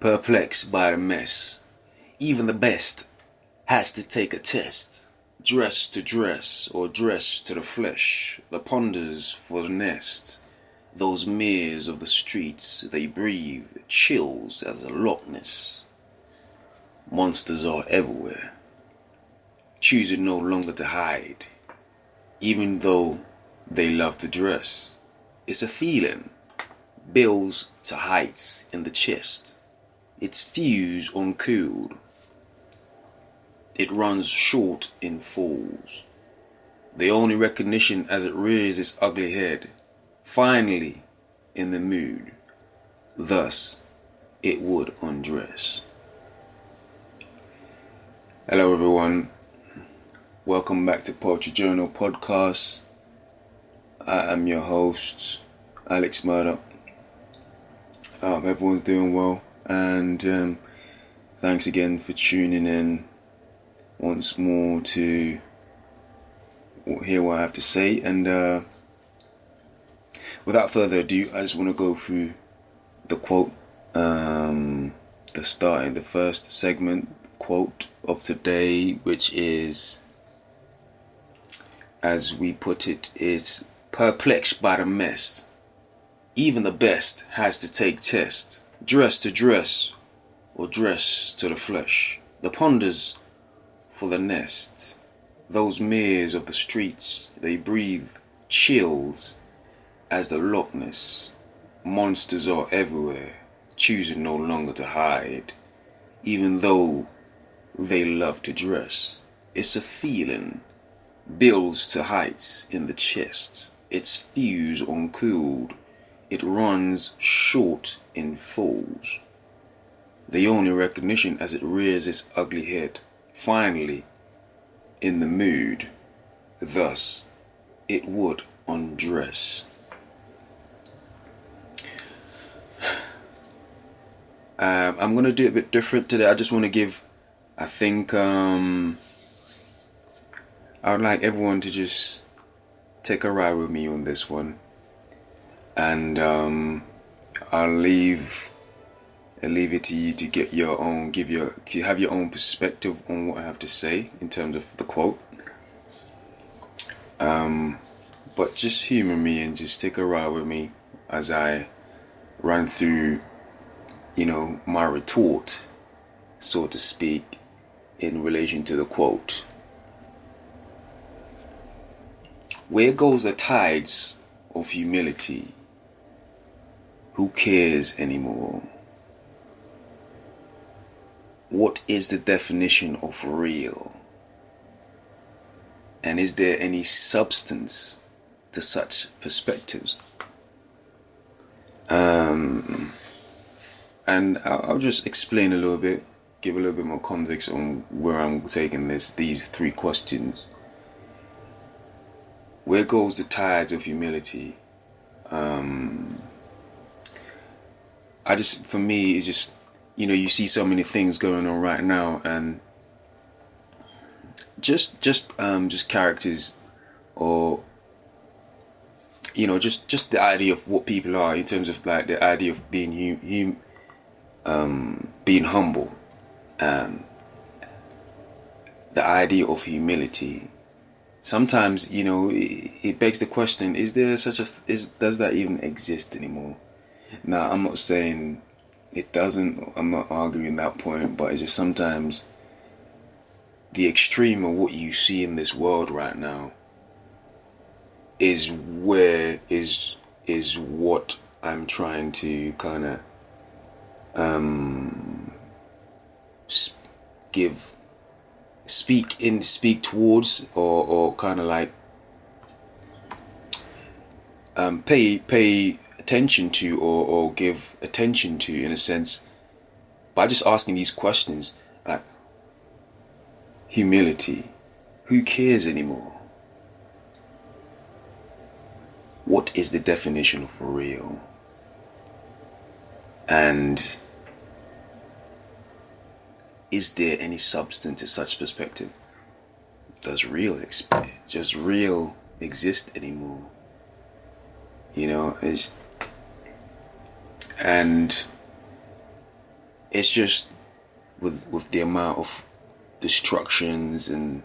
Perplexed by the mess, even the best has to take a test. Dress to dress, or dress to the flesh, the ponders for the nest. Those mirrors of the streets, they breathe chills as a Loch Ness. Monsters are everywhere, choosing no longer to hide, even though they love to dress. It's a feeling, builds to heights in the chest. Its fuse uncooled. It runs short in falls. The only recognition as it rears its ugly head, finally in the mood. Thus, it would undress. Hello everyone. Welcome back to Poetry Journal Podcast. I am your host, Alex Murdoch. Hope everyone's doing well. And thanks again for tuning in once more to hear what I have to say. And without further ado, I just want to go through the quote, the first segment quote of today, which is, as we put it, is perplexed by the mess. Even the best has to take test. Dress to dress, or dress to the flesh. The ponders for the nest. Those mirrors of the streets, they breathe chills as the Loch Ness. Monsters are everywhere, choosing no longer to hide, even though they love to dress. It's a feeling, builds to heights in the chest. Its fuse uncooled. It runs short in falls. The only recognition as it rears its ugly head, finally in the mood. Thus, it would undress. I'm going to do it a bit different today. I just want to give, I think, I would like everyone to just take a ride with me on this one. And I'll leave it to you to get your own, have your own perspective on what I have to say in terms of the quote. But just humor me and just take a ride with me as I run through, my retort, so to speak, in relation to the quote. Where goes the tides of humility? Who cares anymore? What is the definition of real? And is there any substance to such perspectives? And I'll just explain a little bit, give a little bit more context on where I'm taking these three questions. Where goes the tides of humility? For me, it's just, you see so many things going on right now, and just characters, or just the idea of what people are in terms of like the idea of being being humble, the idea of humility. Sometimes it begs the question: is there does that even exist anymore? Now, I'm not saying it doesn't. I'm not arguing that point, but it's just sometimes the extreme of what you see in this world right now is what I'm trying to kind of speak towards, or kind of like pay attention to, or give attention to, in a sense, by just asking these questions like humility. Who cares anymore? What is the definition of real? And is there any substance to such perspective? Does real exist anymore? And it's just with the amount of destructions and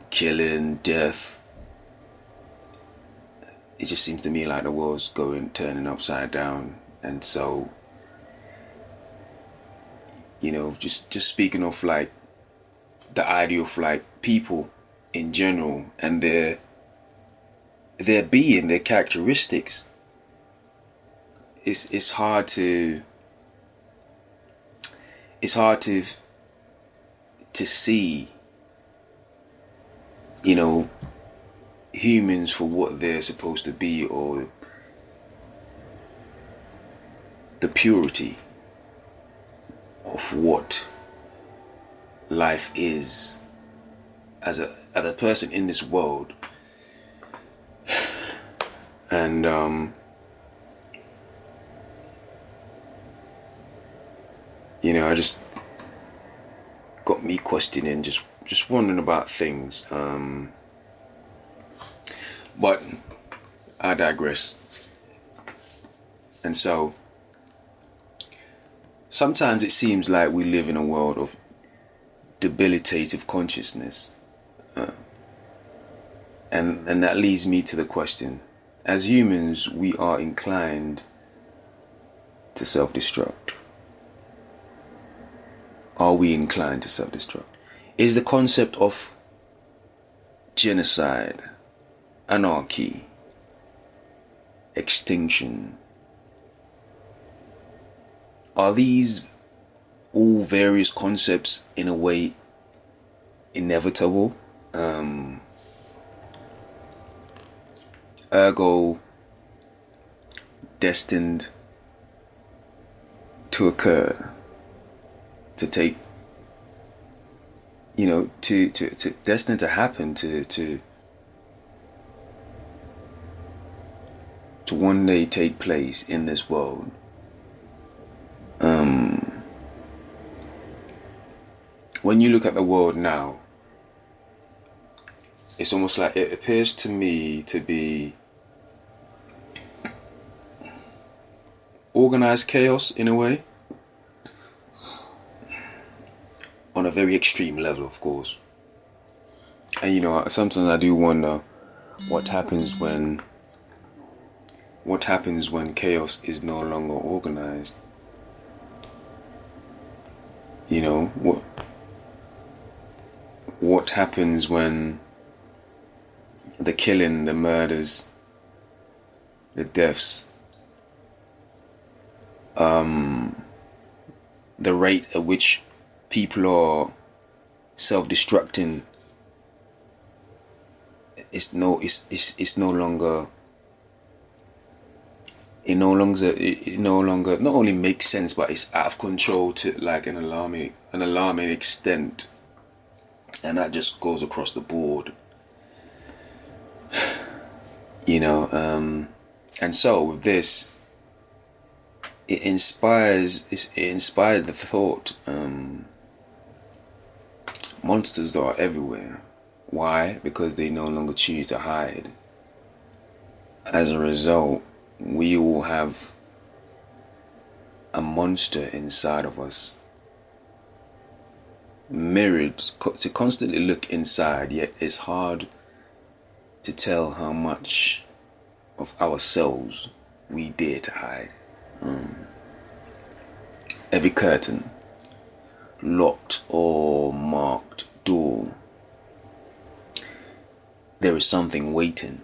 killing, death. It just seems to me like the world's turning upside down. And so, just speaking of like the idea of like people in general and their being, their characteristics, it's hard to see, humans for what they're supposed to be, or the purity of what life is as a person in this world. And I just got me questioning, just wondering about things. But I digress. And so sometimes it seems like we live in a world of debilitative consciousness. And that leads me to the question. As humans, we are inclined to self-destruct. Are we inclined to self-destruct? Is the concept of genocide, anarchy, extinction, are these all various concepts in a way inevitable? Ergo destined to occur, to take, to destined to happen, to one day take place in this world. When you look at the world now, it's almost like it appears to me to be organized chaos in a way, on a very extreme level, of course. And sometimes I do wonder what happens when chaos is no longer organized. What happens when the killing, the murders, the deaths, the rate at which people are self-destructing it's no longer not only makes sense, but it's out of control to like an alarming extent, and that just goes across the board. And so with this, it inspired the thought, monsters are everywhere. Why? Because they no longer choose to hide. As a result, we all have a monster inside of us, mirrored to constantly look inside, yet it's hard to tell how much of ourselves we dare to hide. Every curtain, locked or marked door, there is something waiting.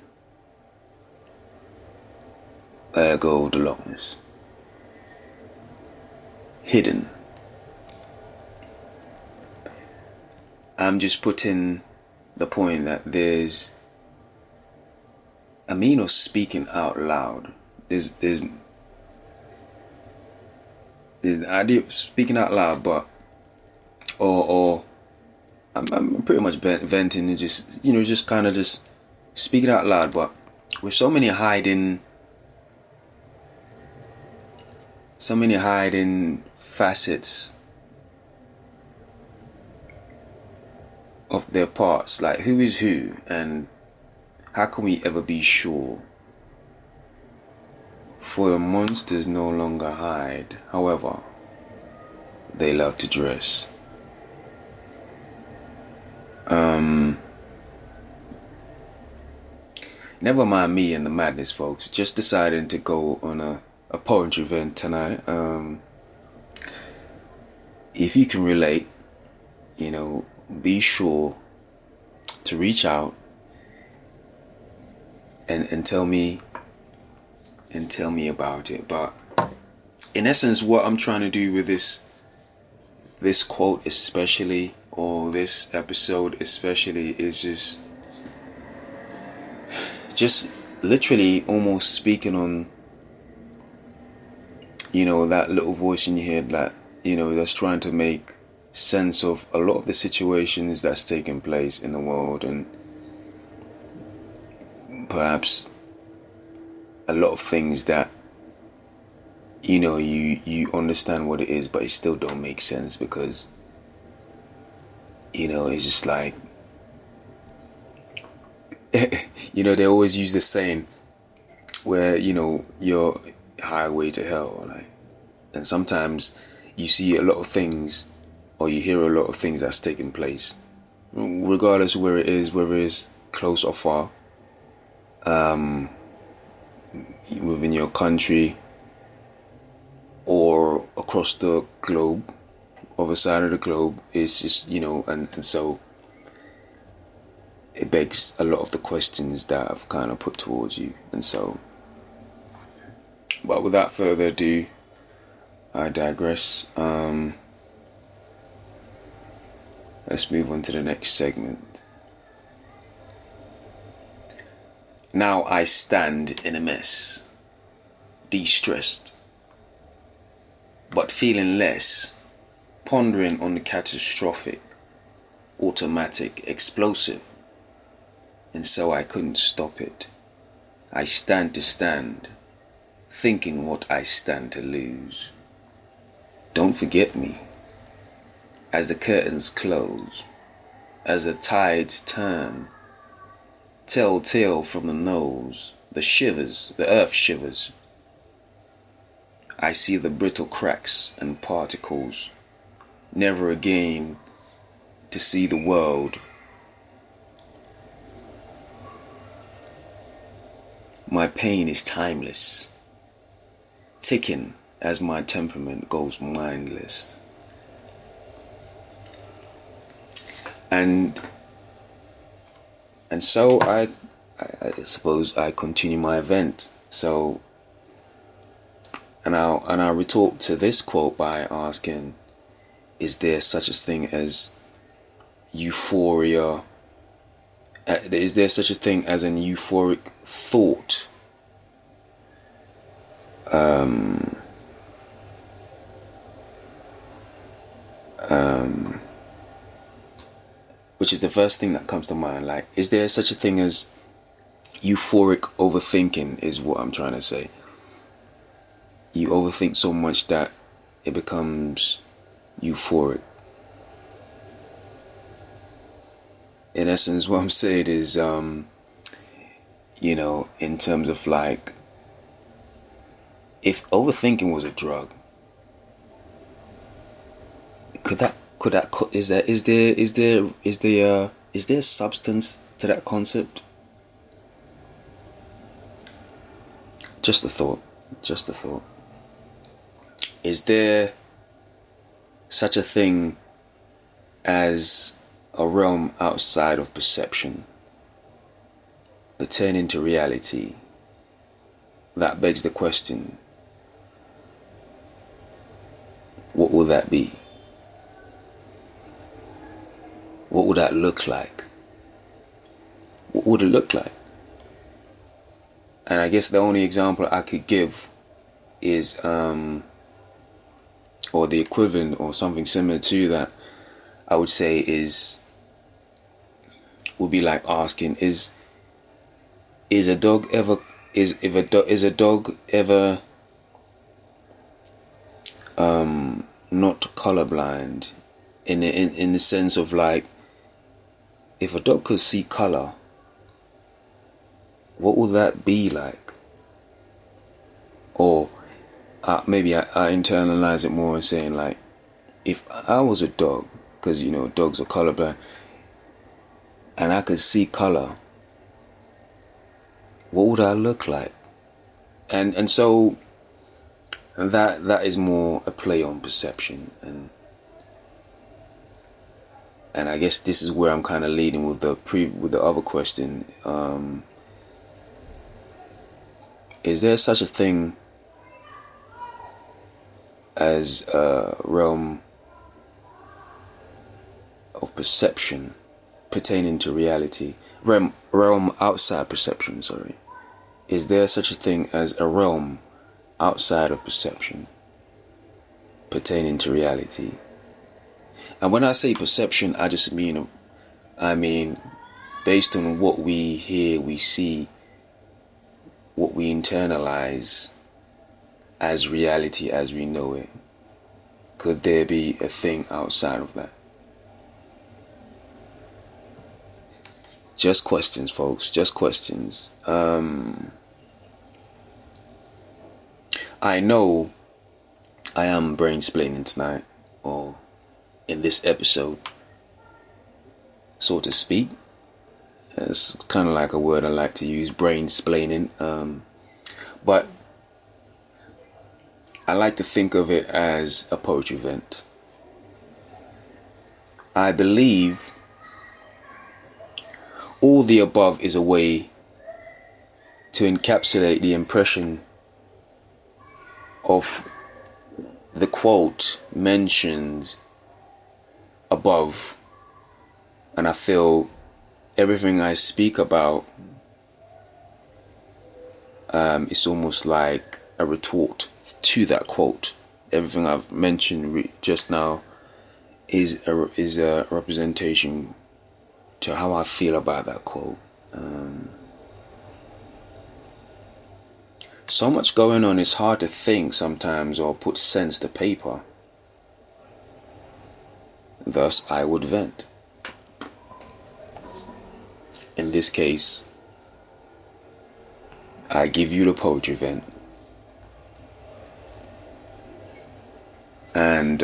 Ergo the lockness. Hidden. I'm just putting the point that there's speaking out loud. There's the idea of speaking out loud, but or I'm pretty much venting and just kind of just speaking out loud, but with so many hiding facets of their parts, like who is who, and how can we ever be sure For the monsters no longer hide, however, they love to dress. Never mind me and the madness, folks. Just deciding to go on a poetry event tonight. If you can relate, be sure to reach out and tell me about it. But in essence, what I'm trying to do with this quote especially, or this episode especially, is just literally almost speaking on, that little voice in your head that, that's trying to make sense of a lot of the situations that's taking place in the world, and perhaps a lot of things that you understand what it is, but it still don't make sense, because it's just like they always use this saying where your highway to hell, like, and sometimes you see a lot of things, or you hear a lot of things that's taking place, regardless of where it is, whether it's close or far, within your country or across the globe, other side of the globe. It's just and so it begs a lot of the questions that I've kind of put towards you. And so, but without further ado, I digress. Let's move on to the next segment. Now I stand in a mess, de-stressed, but feeling less, pondering on the catastrophic, automatic, explosive, and so I couldn't stop it. I stand to stand, thinking what I stand to lose. Don't forget me. As the curtains close, as the tides turn, telltale from the nose, the shivers, the earth shivers. I see the brittle cracks and particles, never again to see the world. My pain is timeless, ticking as my temperament goes mindless. And so I suppose I continue my event. So, and I'll retort to this quote by asking, is there such a thing as euphoria? Is there such a thing as an euphoric thought? Which is the first thing that comes to mind. Like, is there such a thing as euphoric overthinking, is what I'm trying to say. You overthink so much that it becomes euphoric. In essence, what I'm saying is, in terms of like, if overthinking was a drug, is there substance to that concept? Just a thought. Is there such a thing as a realm outside of perception, pertaining to reality? That begs the question, what will that be? What would that look like? What would it look like? And I guess the only example I could give is, or the equivalent or something similar to that, I would say would be like asking, is a dog ever not colorblind, in the sense of like, if a dog could see color, what would that be like? Or maybe I internalize it more and saying like, if I was a dog, because dogs are colorblind, and I could see color, what would I look like? And so that is more a play on perception, and I guess this is where I'm kind of leading with the other question. Is there such a thing as a realm of perception pertaining to reality? Realm outside perception, sorry. Is there such a thing as a realm outside of perception pertaining to reality? And when I say perception, I mean based on what we hear, we see, what we internalize as reality as we know it. Could there be a thing outside of that? Just questions, folks. Just questions. I know I am brain-splaining tonight, or in this episode, so to speak. It's kind of like a word I like to use, brain-splaining. But I like to think of it as a poetry event. I believe all the above is a way to encapsulate the impression of the quote mentioned above, and I feel everything I speak about is almost like a retort to that quote. Everything I've mentioned just now is a representation to how I feel about that quote. So much going on, it's hard to think sometimes or put sense to paper. Thus, I would vent. In this case, I give you the poetry vent. And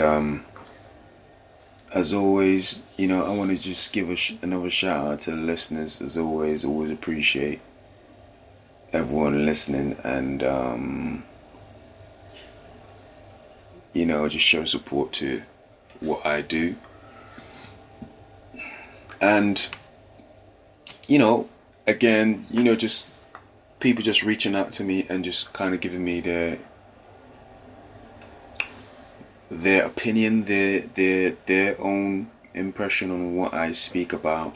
as always, I want to just give another shout out to the listeners. As always appreciate everyone listening, and just show support to what I do. And again, just people just reaching out to me and just kind of giving me their opinion, their own impression on what I speak about.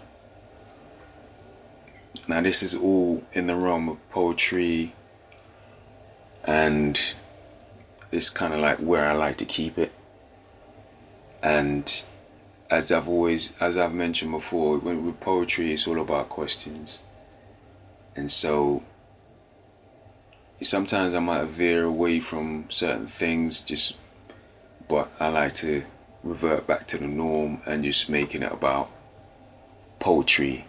Now, this is all in the realm of poetry, and it's kind of like where I like to keep it. And as I've mentioned before, with poetry, it's all about questions. And so sometimes I might veer away from certain things, but I like to revert back to the norm and just making it about poetry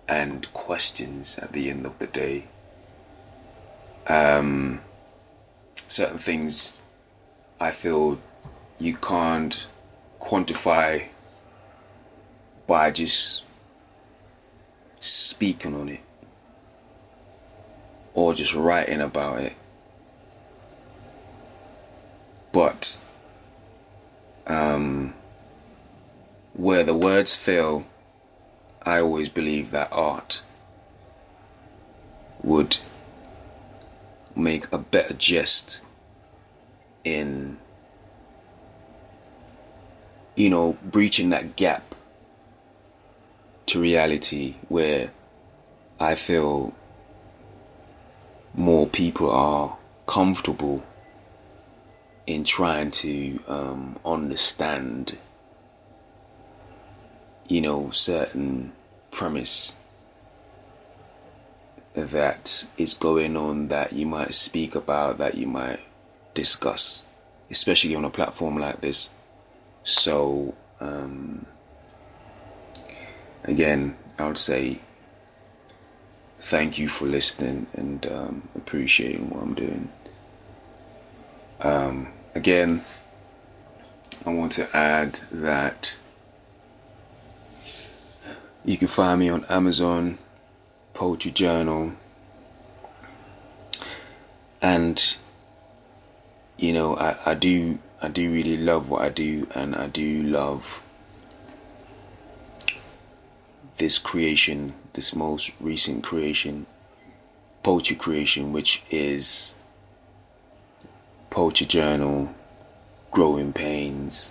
and questions at the end of the day. Certain things I feel you can't quantify by just speaking on it or just writing about it. But where the words fail, I always believe that art would make a better jest in breaching that gap to reality, where I feel more people are comfortable in trying to understand certain premise that is going on, that you might speak about, that you might discuss, especially on a platform like this. So again, I would say thank you for listening and appreciating what I'm doing. Again, I want to add that you can find me on Amazon, Poetry Journal, and you know, I do really love what I do, and I do love this creation, this most recent creation, poetry creation, which is Poetry Journal, Growing Pains.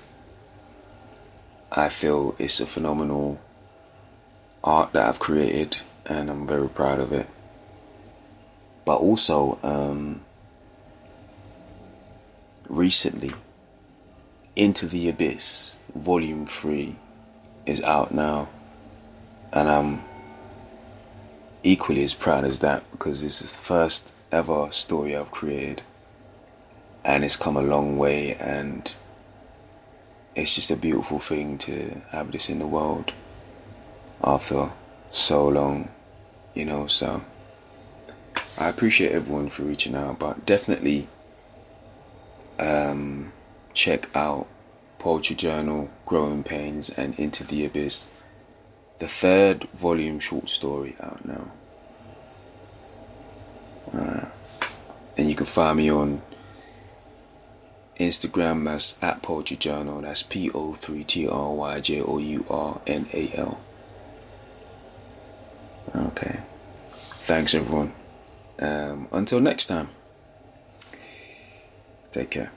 I feel it's a phenomenal art that I've created, and I'm very proud of it. But also, recently, Into the Abyss, Volume 3 is out now, and I'm equally as proud as that, because this is the first ever story I've created, and it's come a long way, and it's just a beautiful thing to have this in the world after so long, you know. So I appreciate everyone for reaching out, but definitely check out Poetry Journal, Growing Pains, and Into the Abyss, the 3rd volume short story out now. And you can find me on Instagram, that's at Poetry Journal, that's PO3TRYJOURNAL. Okay, thanks everyone. Until next time, take care.